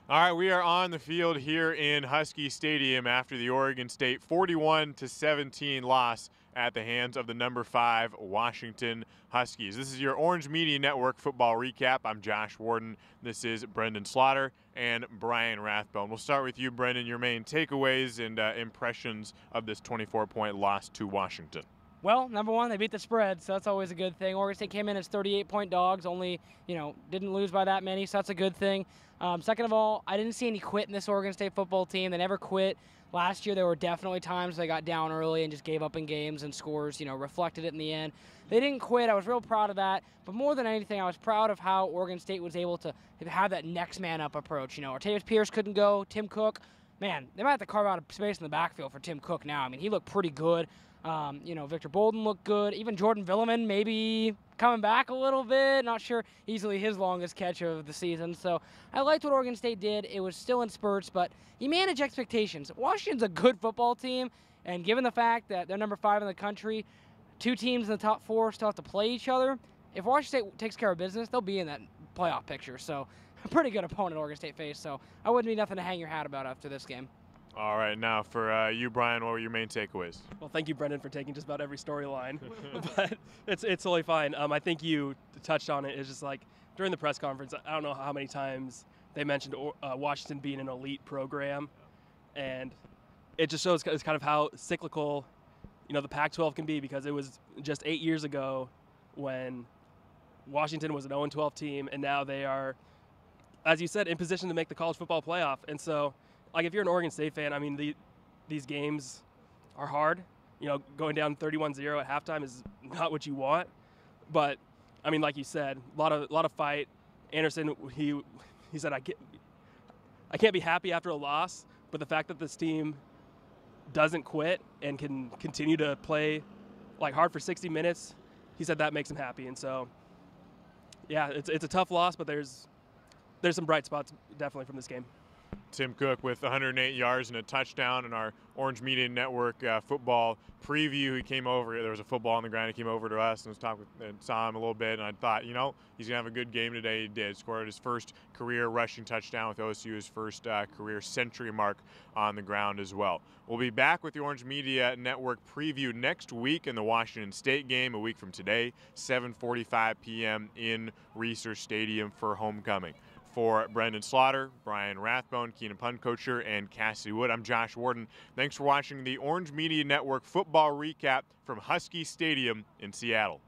All right, we are on the field here in Husky Stadium after the Oregon State 41-17 loss at the hands of the number 5 Washington Huskies. This is your Orange Media Network football recap. I'm Josh Worden. This is Brenden Slaughter and Brian Rathbone. We'll start with you, Brenden, your main takeaways and impressions of this 24-point loss to Washington. Well, number one, they beat the spread, so that's always a good thing. Oregon State came in as 38-point dogs, only, didn't lose by that many, so that's a good thing. Second of all, I didn't see any quit in this Oregon State football team. They never quit. Last year, there were definitely times they got down early and just gave up in games, and scores, reflected it in the end. They didn't quit. I was real proud of that. But more than anything, I was proud of how Oregon State was able to have that next man up approach. Artavis Pierce couldn't go. Tim Cook, man, they might have to carve out a space in the backfield for Tim Cook now. I mean, he looked pretty good. Victor Bolden looked good. Even Jordan Villeman maybe coming back a little bit. Not sure easily his longest catch of the season. So I liked what Oregon State did. It was still in spurts, but you manage expectations. Washington's a good football team, and given the fact that they're number 5 in the country, 2 teams in the top 4 still have to play each other. If Washington State takes care of business, they'll be in that playoff picture. So a pretty good opponent Oregon State faced. So I wouldn't be nothing to hang your hat about after this game. All right, now for you, Brian, what were your main takeaways? Well, thank you, Brenden, for taking just about every storyline, but it's totally fine. I think you touched on it. It's just like during the press conference, I don't know how many times they mentioned Washington being an elite program, and it just shows kind of how cyclical, the Pac-12 can be, because it was just 8 years ago when Washington was an 0-12 team, and now they are, as you said, in position to make the college football playoff, and so. Like, if you're an Oregon State fan, I mean, these games are hard. Going down 31-0 at halftime is not what you want. But, I mean, like you said, a lot of fight. Anderson, he said, I can't be happy after a loss, but the fact that this team doesn't quit and can continue to play, like, hard for 60 minutes, he said that makes him happy. And so, yeah, it's a tough loss, but there's some bright spots definitely from this game. Tim Cook with 108 yards and a touchdown in our Orange Media Network football preview. He came over. There was a football on the ground. He came over to us and saw him a little bit. And I thought, he's going to have a good game today. He did. Scored his first career rushing touchdown with OSU, his first career century mark on the ground as well. We'll be back with the Orange Media Network preview next week in the Washington State game, a week from today, 7:45 p.m. in Reser Stadium for homecoming. For Brenden Slaughter, Brian Rathbone, Keenan Puncocher, and Cassidy Wood, I'm Josh Worden. Thanks for watching the Orange Media Network football recap from Husky Stadium in Seattle.